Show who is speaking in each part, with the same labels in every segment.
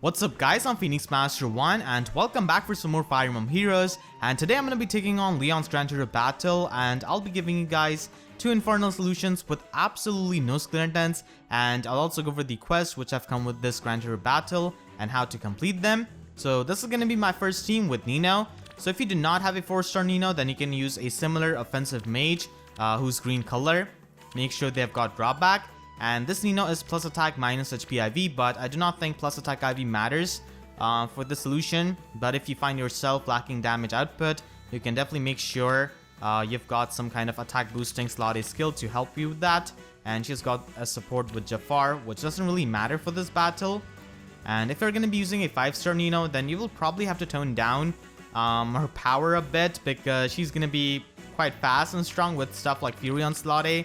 Speaker 1: What's up guys, I'm PhoenixMaster1 and welcome back for some more Fire Emblem Heroes, and today I'm going to be taking on Lyon's Grand Tour Battle, and I'll be giving you guys 2 Infernal solutions with absolutely no skill intents, and I'll also go over the quests which have come with this Grand Tour Battle and how to complete them. So this is going to be my first team with Nino. So if you do not have a 4-star Nino, then you can use a similar offensive mage who's green color. Make sure they've got drawback. And this Nino is plus attack minus HP IV, but I do not think plus attack IV matters for the solution. But if you find yourself lacking damage output, you can definitely make sure you've got some kind of attack boosting slot A skill to help you with that. And she's got a support with Jafar, which doesn't really matter for this battle. And if you're going to be using a 5-star Nino, then you will probably have to tone down her power a bit, because she's going to be quite fast and strong with stuff like Fury on slot A.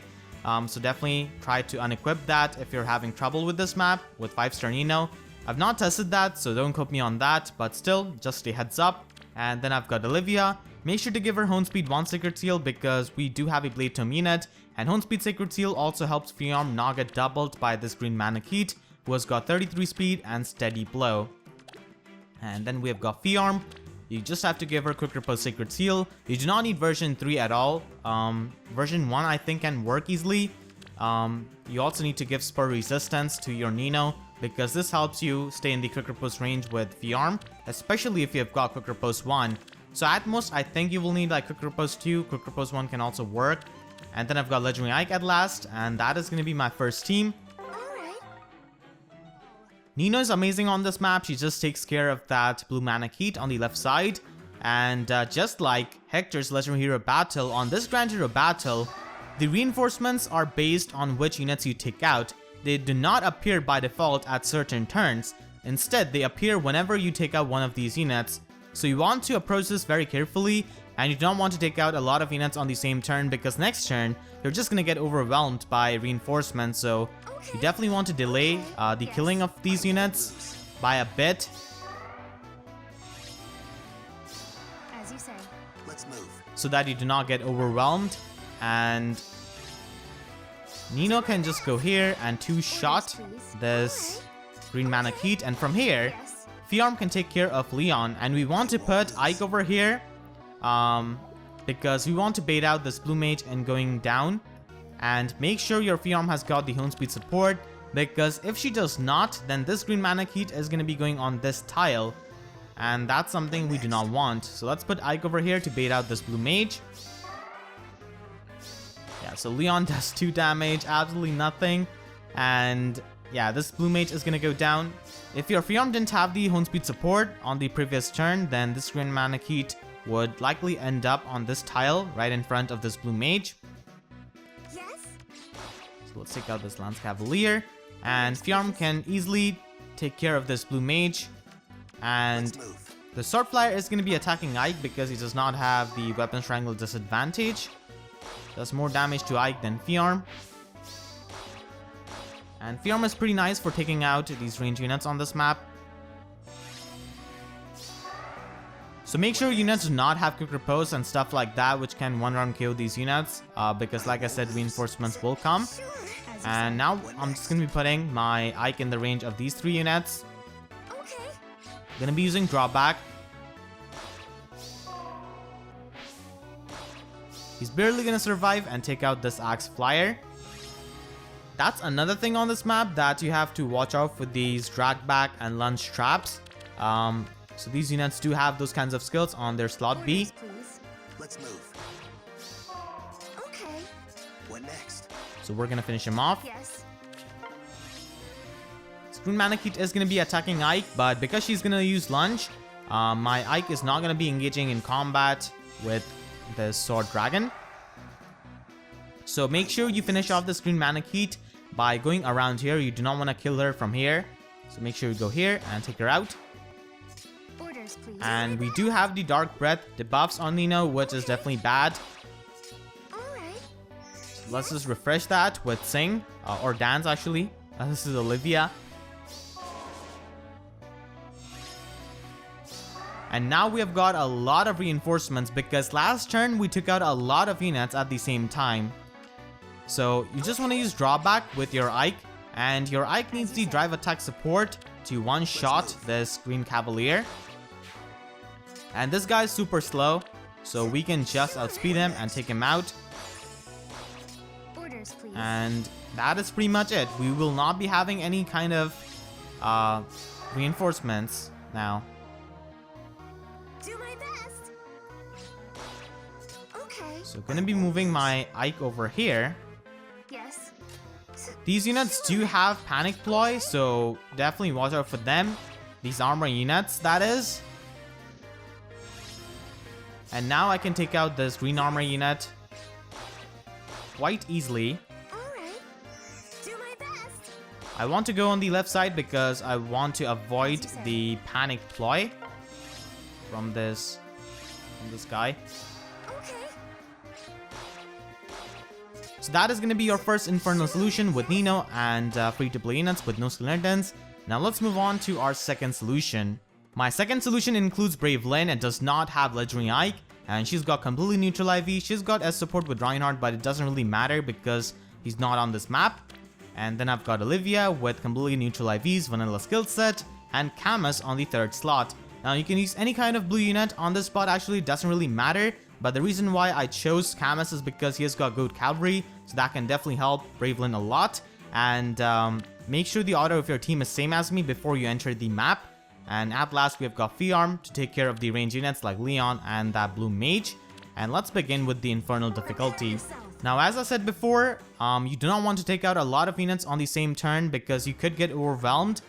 Speaker 1: So definitely try to unequip that if you're having trouble with this map with 5-star Nino. I've not tested that, so don't quote me on that, but still, just a heads up. And then I've got Olivia. Make sure to give her Hone Speed 1 Sacred Seal, because we do have a Blade Tome unit, and Hone Speed Sacred Seal also helps Fjorm not get doubled by this green Manakete, who has got 33 speed and Steady Blow. And then we have got Fjorm. You just have to give her Quick Riposte Sacred Seal. You do not need version 3 at all. Version 1 I think can work easily. You also need to give Spur Resistance to your Nino, because this helps you stay in the Quick Riposte range with Fjorm, especially if you've got Quick Riposte 1. So at most I think you will need like Quick Riposte 2, Quick Riposte 1 can also work. And then I've got Legendary Ike at last, and that is going to be my first team. Nino is amazing on this map. She just takes care of that blue Manakete on the left side. And just like Hector's Legendary Hero Battle, on this Grand Hero Battle, the reinforcements are based on which units you take out. They do not appear by default at certain turns. Instead, they appear whenever you take out one of these units. So you want to approach this very carefully, and you don't want to take out a lot of units on the same turn, because next turn, you're just going to get overwhelmed by reinforcements. So you definitely want to delay the killing of these units by a bit.
Speaker 2: As you say.
Speaker 3: Let's move.
Speaker 1: So that you do not get overwhelmed. And Nino can just go here and 2-shot this green Manakete, and from here Fjorm can take care of Lyon. And we want to put Ike over here because we want to bait out this blue mage and going down. And make sure your Fjorm has got the Hone Speed support, because if she does not, then this green Manakete is going to be going on this tile, and that's something we do not want. So let's put Ike over here to bait out this blue mage. Yeah, so Lyon does 2 damage, absolutely nothing. And yeah, this blue mage is going to go down. If your Fjorm didn't have the Hone Speed support on the previous turn, then this green Manakete would likely end up on this tile right in front of this blue mage. So let's take out this Lance Cavalier, and Fjorm can easily take care of this blue mage. And the Sword Flyer is going to be attacking Ike because he does not have the Weapon Strangle disadvantage. Does more damage to Ike than Fjorm. And Fjorm is pretty nice for taking out these range units on this map. So make sure units do not have Quick Riposte and stuff like that, which can 1-round KO these units, because like I said, reinforcements will come. And now I'm just going to be putting my Ike in the range of these 3 units. Going to be using drawback. He's barely going to survive and take out this Axe Flyer. That's another thing on this map, that you have to watch out for these drag back and lunge traps. So these units do have those kinds of skills on their slot B.
Speaker 3: Let's move.
Speaker 2: Okay.
Speaker 3: What next?
Speaker 1: So we're gonna finish him off.
Speaker 2: Yes.
Speaker 1: Green Manakete is gonna be attacking Ike, but because she's gonna use lunge, my Ike is not gonna be engaging in combat with the Sword Dragon. So make sure you finish off this green Manakete by going around here. You do not want to kill her from here. So make sure you go here and take her out.
Speaker 2: Orders, please.
Speaker 1: And we do have the Dark Breath debuffs on Nino, which is definitely bad.
Speaker 2: Alright.
Speaker 1: Let's just refresh that with Sing, or Dance actually. This is Olivia. And now we have got a lot of reinforcements, because last turn we took out a lot of units at the same time. So you just want to use drawback with your Ike, and your Ike needs the drive attack support to one-shot this Green Cavalier. And this guy's super slow, so we can just outspeed him and take him out.
Speaker 2: Orders, please.
Speaker 1: And that is pretty much it. We will not be having any kind of reinforcements now.
Speaker 2: Do my best. Okay.
Speaker 1: So gonna be moving my Ike over here.
Speaker 2: Yes.
Speaker 1: These units do have panic ploy, so definitely watch out for them. These armor units, that is. And now I can take out this green armor unit quite easily.
Speaker 2: Alright. Do my best.
Speaker 1: I want to go on the left side because I want to avoid the panic ploy from this guy.
Speaker 2: Okay.
Speaker 1: So that is going to be your first Infernal solution with Nino and free-to-play units with no skeletons. Now let's move on to our second solution. My second solution includes Brave Lynn and does not have Legendary Ike, and she's got completely neutral IV. She's got S support with Reinhardt, but it doesn't really matter because he's not on this map. And then I've got Olivia with completely neutral IVs, vanilla skill set, and Camus on the third slot. Now you can use any kind of blue unit on this spot, actually it doesn't really matter, but the reason why I chose Camus is because he has got good cavalry, so that can definitely help Brave Lynn a lot. And make sure the order of your team is same as me before you enter the map. And at last we have got Fjorm to take care of the range units like Lyon and that blue mage. And let's begin with the Infernal difficulty. Now as I said before, you do not want to take out a lot of units on the same turn because you could get overwhelmed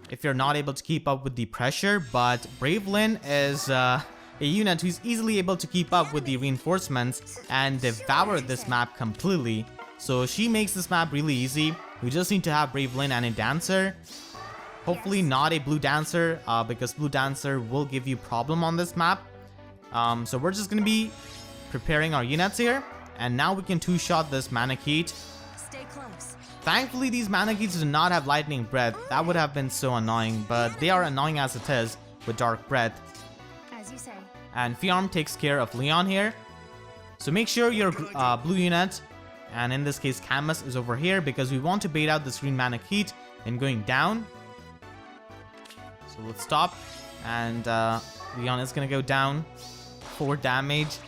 Speaker 1: if you're not able to keep up with the pressure. But Brave Lynn is a unit who's easily able to keep up with the reinforcements and devour this map completely. So she makes this map really easy. We just need to have Brave Lynn and a dancer. Hopefully not a blue dancer because blue dancer will give you problem on this map. So we're just going to be preparing our units here. And now we can two-shot this Manakete.
Speaker 2: Stay close.
Speaker 1: Thankfully these Manaketes do not have lightning breath. That would have been so annoying, but they are annoying as it is with dark breath.
Speaker 2: As you say.
Speaker 1: And Fjorm takes care of Lyon here. So make sure your blue unit, and in this case Camus, is over here because we want to bait out this green Manakete and going down. So let's stop, and Lyon is gonna go down 4 damage.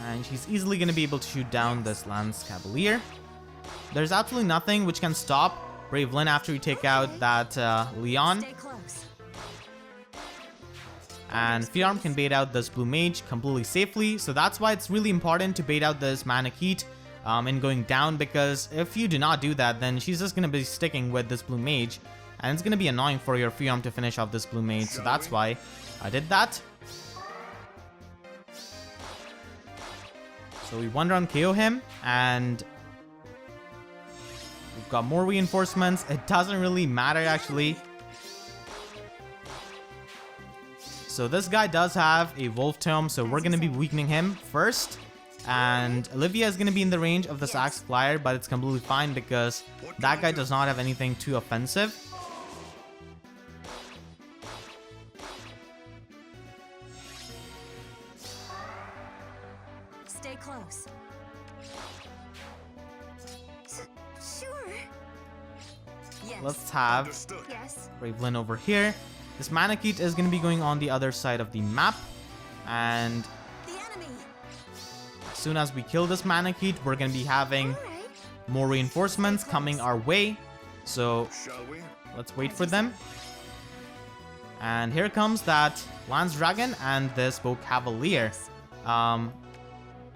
Speaker 1: And she's easily gonna be able to shoot down this Lance Cavalier. There's absolutely nothing which can stop Brave Lynn after you take out that Lyon.
Speaker 2: Stay close.
Speaker 1: And Fjorm can bait out this blue mage completely safely. So that's why it's really important to bait out this Manakete in going down, because if you do not do that, then she's just gonna be sticking with this blue mage, and it's gonna be annoying for your Fjorm to finish off this blue mage. So that's why I did that. So we 1-round KO him, and we've got more reinforcements. It doesn't really matter actually. So this guy does have a Wolf Tome, so we're gonna be weakening him first. And Olivia is gonna be in the range of this Axe Flyer, but it's completely fine because that guy does not have anything too offensive.
Speaker 2: Stay close. Sure. Yes.
Speaker 1: Let's have
Speaker 2: Yes.
Speaker 1: Brave Lynn over here. This Manakete is gonna be going on the other side of the map, and
Speaker 2: The enemy.
Speaker 1: as soon as we kill this Manakete, we're gonna be having
Speaker 2: Alright.
Speaker 1: more reinforcements coming our way. So let's wait for them. And here comes that Lance Dragon and this Bow Cavalier.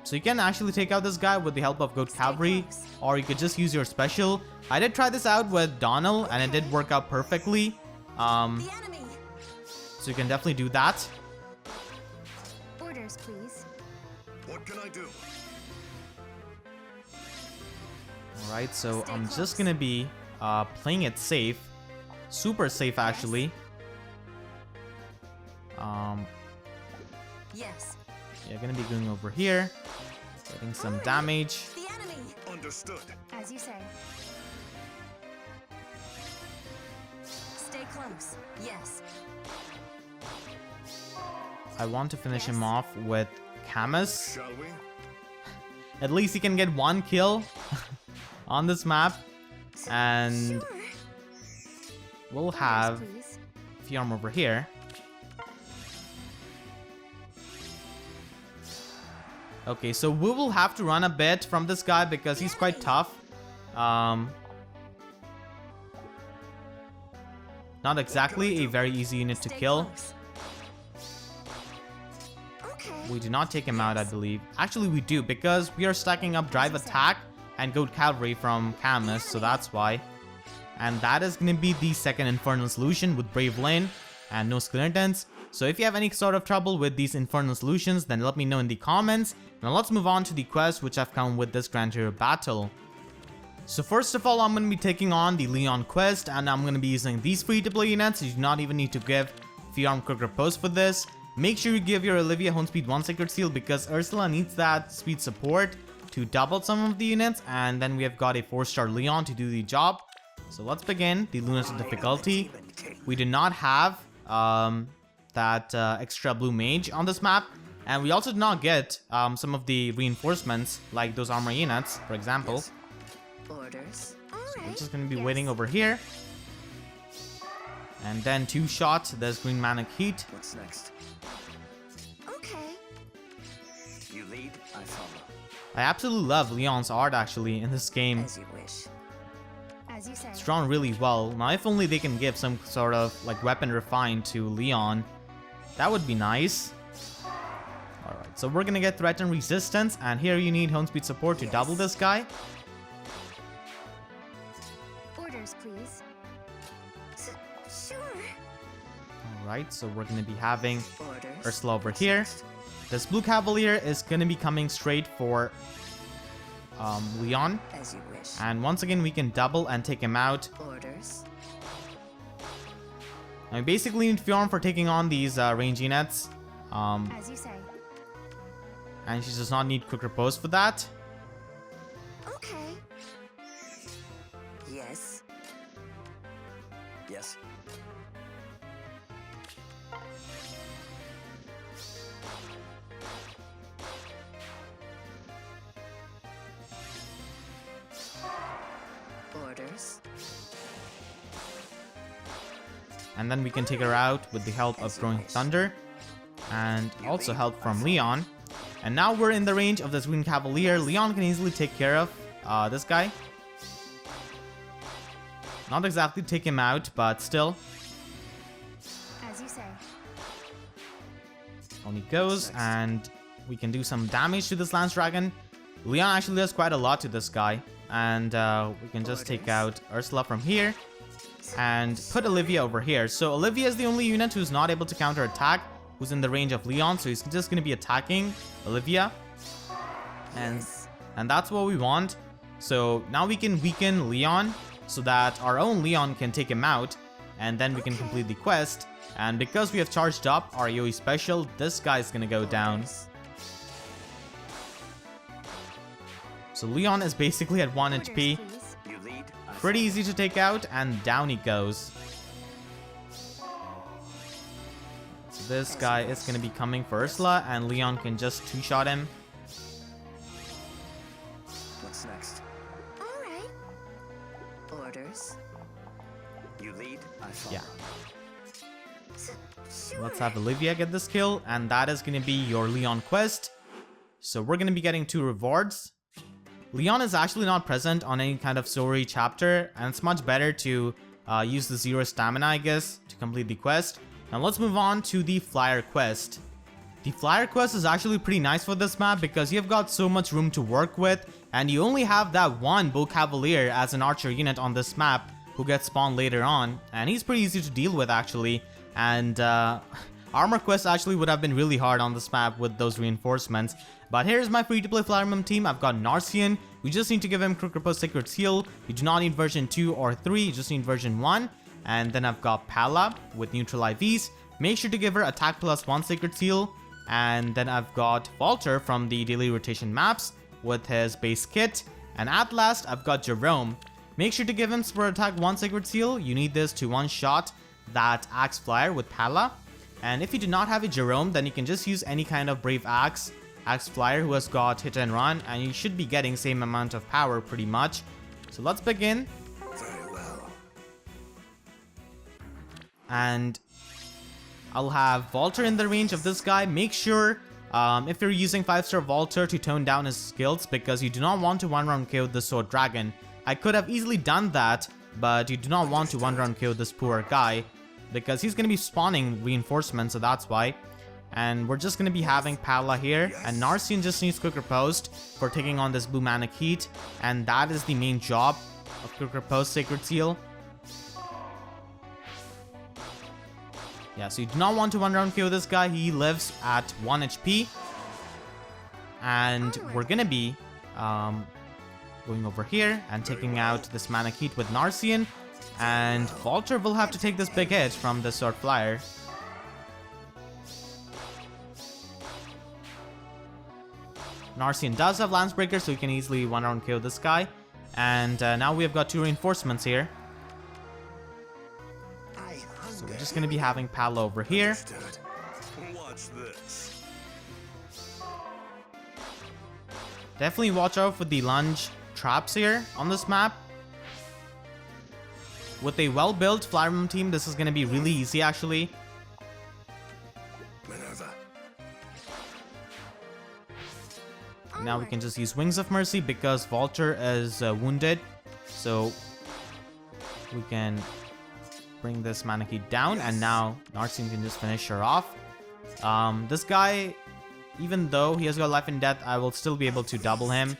Speaker 1: So you can actually take out this guy with the help of Goat Cavalry, or you could just use your special. I did try this out with Donald and it did work out perfectly.
Speaker 2: The enemy.
Speaker 1: So you can definitely do that.
Speaker 2: Orders, please.
Speaker 3: What can I do?
Speaker 1: Alright, so I'm just gonna be playing it safe. Super safe actually.
Speaker 2: Yes.
Speaker 1: Yeah, gonna be going over here, getting some damage.
Speaker 2: The enemy.
Speaker 3: Understood.
Speaker 2: As you say. Stay close. Yes.
Speaker 1: I want to finish him off with Camus.
Speaker 3: Shall we?
Speaker 1: At least he can get 1 kill on this map. And
Speaker 2: Sure.
Speaker 1: we'll
Speaker 2: Orders,
Speaker 1: have
Speaker 2: please.
Speaker 1: Fjorm over here. Okay, so we will have to run a bit from this guy because he's quite tough. Not exactly a very easy unit to
Speaker 2: Stay
Speaker 1: kill.
Speaker 2: close. Okay.
Speaker 1: We do not take him out, I believe. Actually, we do, because we are stacking up Drive Attack and Goat Cavalry from Camus, so that's why. And that is going to be the second Infernal solution with Brave Lane and no Skeletons. So if you have any sort of trouble with these Infernal solutions, then let me know in the comments. Now let's move on to the quest which I've come with this Grand Hero battle. So first of all, I'm going to be taking on the Lyon Quest, and I'm going to be using these free-to-play units. You do not even need to give Fjorm quick riposte for this. Make sure you give your Olivia Home Speed 1 Sacred Seal because Ursula needs that speed support to double some of the units, and then we have got a 4-star Lyon to do the job. So let's begin the Lunatic difficulty. We do not have that extra blue mage on this map, and we also did not get some of the reinforcements like those armor units, for example.
Speaker 2: Orders.
Speaker 1: We're just going to be waiting over here. And then 2 shots. There's Green Manic Heat.
Speaker 3: What's next?
Speaker 2: Okay.
Speaker 3: You lead, I follow.
Speaker 1: I absolutely love Lyon's art actually in this game.
Speaker 2: As you wish. As you say.
Speaker 1: It's drawn really well. Now if only they can give some sort of like weapon refined to Lyon. That would be nice. Alright, so we're going to get threat and resistance. And here you need home speed support to double this guy.
Speaker 2: Orders, please. Sure.
Speaker 1: Alright, so we're going to be having
Speaker 2: Orders.
Speaker 1: Ursula over here. This Blue Cavalier is going to be coming straight for Lyon.
Speaker 2: As you wish.
Speaker 1: And once again, we can double and take him out.
Speaker 2: Orders.
Speaker 1: I basically need Fjorm for taking on these range units.
Speaker 2: As you say.
Speaker 1: And she does not need quick riposte for that.
Speaker 2: Okay. Yes.
Speaker 3: Yes.
Speaker 2: Orders.
Speaker 1: And then we can take her out with the help of Throwing Thunder. And also help from Lyon. And now we're in the range of this Green Cavalier. Lyon can easily take care of this guy. Not exactly take him out, but still.
Speaker 2: As you say.
Speaker 1: On he goes, and we can do some damage to this Lance Dragon. Lyon actually does quite a lot to this guy. And we can just take out Ursula from here. And put Olivia over here. So Olivia is the only unit who's not able to counter attack, who's in the range of Lyon, so he's just going to be attacking Olivia. And that's what we want. So now we can weaken Lyon so that our own Lyon can take him out, and then we can complete the quest. And because we have charged up our AoE special, this guy's going to go down. So Lyon is basically at 1 HP.
Speaker 2: Please.
Speaker 3: You lead, I
Speaker 1: Pretty easy to take out, and down he goes. So this guy is going to be coming for Ursula, and Lyon can just 2-shot him.
Speaker 3: What's next?
Speaker 2: All right. Orders.
Speaker 3: You lead, I follow.
Speaker 1: Yeah.
Speaker 2: Sure.
Speaker 1: Let's have Olivia get this kill, and that is going to be your Lyon quest. So we're going to be getting 2 rewards. Lyon is actually not present on any kind of story chapter, and it's much better to use the 0 stamina, I guess, to complete the quest. Now let's move on to the Flier quest. The Flier quest is actually pretty nice for this map because you've got so much room to work with, and you only have that one Bow Cavalier as an archer unit on this map who gets spawned later on, and he's pretty easy to deal with actually. And armor quest actually would have been really hard on this map with those reinforcements. But here's my free-to-play Fire Emblem team. I've got Narcian. We just need to give him Quick Riposte Sacred Seal. You do not need version 2 or 3, you just need version 1. And then I've got Palla with neutral IVs. Make sure to give her Attack plus 1 Sacred Seal. And then I've got Valter from the daily rotation maps with his base kit. And at last, I've got Gerome. Make sure to give him Spur Atk 1 Sacred Seal. You need this to one-shot that Axe Flyer with Palla. And if you do not have a Gerome, then you can just use any kind of Brave Axe Flyer who has got hit and run, and you should be getting same amount of power pretty much. So let's begin. and I'll have Valter in the range of this guy. Make sure if you're using 5-star Valter to tone down his skills, because you do not want to one-round KO the Sword Dragon. I could have easily done that, but you do not want to one-round KO this poor guy, because he's going to be spawning reinforcements, so that's why. And we're just going to be having Palla here, and Narcian just needs Quick Riposte for taking on this blue Manic Heat, and that is the main job of Quick Riposte Sacred Seal. Yeah, so you do not want to one-round KO this guy. He lives at 1 HP. And we're going to be going over here and taking out this Manic Heat with Narcian. And Valter will have to take this big hit from the Sword Flyer. Narcian does have Lance Breaker, so he can easily one-round KO this guy. And now we have got 2 reinforcements here. So we're just going to be having Palla over here.
Speaker 3: Watch this.
Speaker 1: Definitely watch out for the lunge traps here on this map. With a well-built Fire Emblem team, this is going to be really easy actually. Now we can just use Wings of Mercy because Valter is wounded. So we can bring this Manic Heat down, and now Narcian can just finish her off. This guy, even though he has got life and death, I will still be able to double him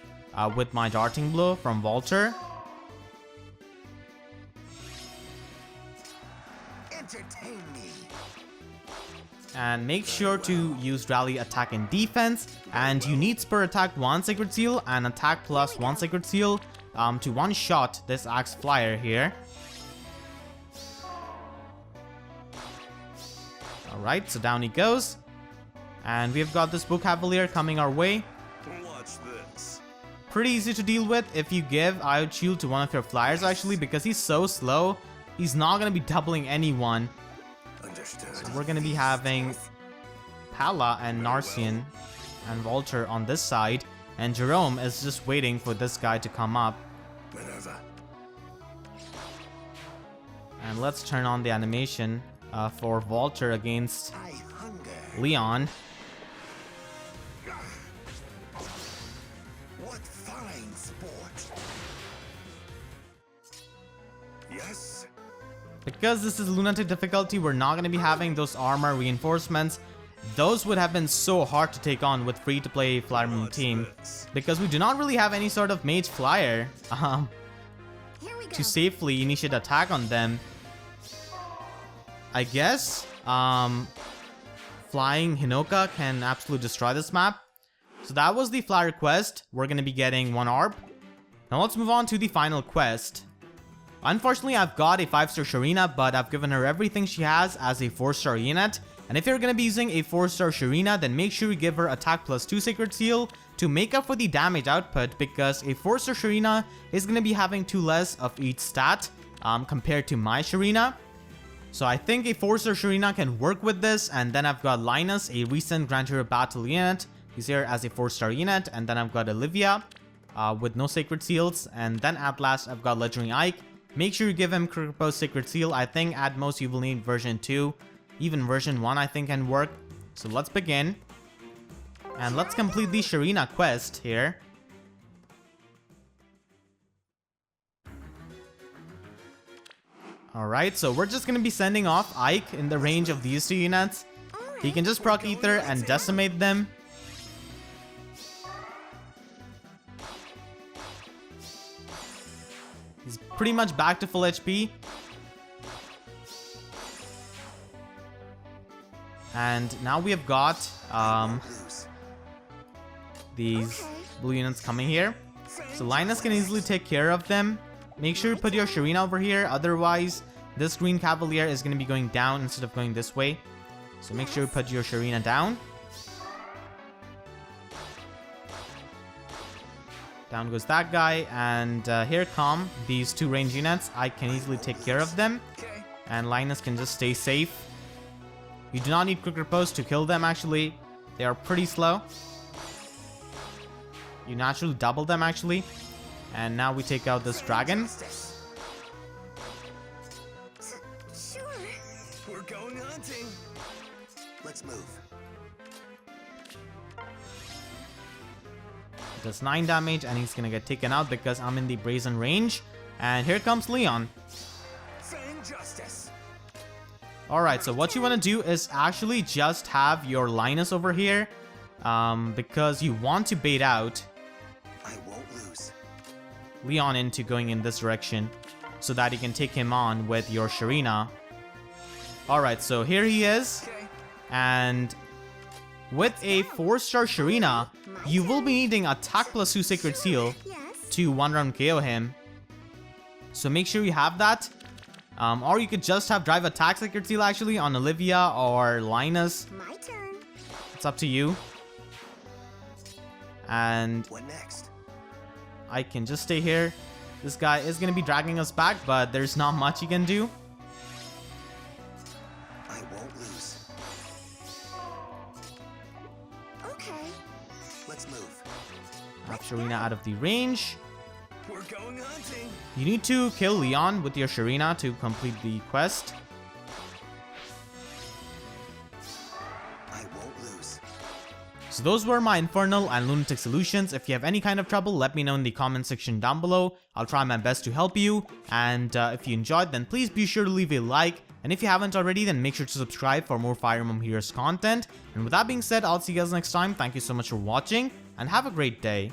Speaker 1: with my Darting Blow from Valter.
Speaker 3: Entertain me.
Speaker 1: And make sure to use Rally Attack and Defense, and you need Spur Atk 1 Sacred Seal and Attack plus 1 Sacred Seal to one-shot this Axe Flyer here. Alright, so down he goes. And we've got this Book Cavalier coming our way.
Speaker 3: Watch this.
Speaker 1: Pretty easy to deal with if you give Iod Shield to one of your flyers actually, because he's so slow. He's not going to be doubling anyone.
Speaker 3: Understood.
Speaker 1: So we're going to be having Palla and Narcian and Valter on this side. And Gerome is just waiting for this guy to come up.
Speaker 3: Minerva.
Speaker 1: And let's turn on the animation for Valter against Lyon.
Speaker 3: What fine sport. Yes.
Speaker 1: Because this is Lunatic difficulty, we're not going to be having those armor reinforcements. Those would have been so hard to take on with free-to-play Fire Emblem team, because we do not really have any sort of mage flyer to safely initiate attack on them. I guess flying Hinoka can absolutely destroy this map. So that was the Flyer quest. We're going to be getting 1 ARP. Now let's move on to the final quest. Unfortunately, I've got a 5-star Sharena, but I've given her everything she has as a 4-star unit. And if you're going to be using a 4-star Sharena, then make sure you give her Attack plus 2 Sacred Seal to make up for the damage output, because a 4-star Sharena is going to be having 2 less of each stat compared to my Sharena. So I think a 4-star Sharena can work with this. And then I've got Linus, a recent Grand Hero Battle unit. He's here as a 4-star unit. And then I've got Olivia with no Sacred Seals. And then at last, I've got Legendary Ike. Make sure you give him Riposte Sacred Seal. I think at most you will need version 2. Even version 1 I think can work. So let's begin. And let's complete the Sharena quest here. Alright, so we're just going to be sending off Ike in the range of these 2 units. He can just proc Ether and decimate them. He's pretty much back to full HP. And now we have got these blue units coming here. So Linus can easily take care of them. Make sure you put your Sharena over here. Otherwise, this green Cavalier is going to be going down instead of going this way. So make sure you put your Sharena down. Down goes that guy. And here come these 2 range units. I can easily take care of them. And Linus can just stay safe. You do not need Quick Riposte to kill them actually. They are pretty slow. You naturally double them actually. And now we take out this dragon.
Speaker 2: Sure.
Speaker 3: We're going hunting. Let's move.
Speaker 1: Does 9 damage, and he's gonna get taken out because I'm in the brazen range. And here comes Lyon.
Speaker 3: Saying justice.
Speaker 1: Alright, so what you want to do is actually just have your Linus over here. Because you want to bait out
Speaker 3: I won't lose.
Speaker 1: Lyon into going in this direction so that you can take him on with your Sharena. Alright, so here he is.
Speaker 3: Okay.
Speaker 1: And with a 4-star Sharena, you will be needing attack plus 2 Sacred Seal
Speaker 2: Yes.
Speaker 1: to 1-round KO him. So make sure you have that. Or you could just have Drive Attack Sacred Seal actually on Olivia or Linus.
Speaker 2: My turn.
Speaker 1: It's up to you. And
Speaker 3: What next?
Speaker 1: I can just stay here. This guy is going to be dragging us back, but there's not much he can do.
Speaker 3: I won't lose.
Speaker 2: Okay.
Speaker 3: Let's move.
Speaker 1: Have Sharena out of the range.
Speaker 3: We're going hunting.
Speaker 1: You need to kill Lyon with your Sharena to complete the quest.
Speaker 3: I won't lose.
Speaker 1: So those were my Infernal and Lunatic solutions. If you have any kind of trouble, let me know in the comment section down below. I'll try my best to help you. And if you enjoyed, then please be sure to leave a like. And if you haven't already, then make sure to subscribe for more Fire Emblem Heroes content. And with that being said, I'll see you guys next time. Thank you so much for watching and have a great day.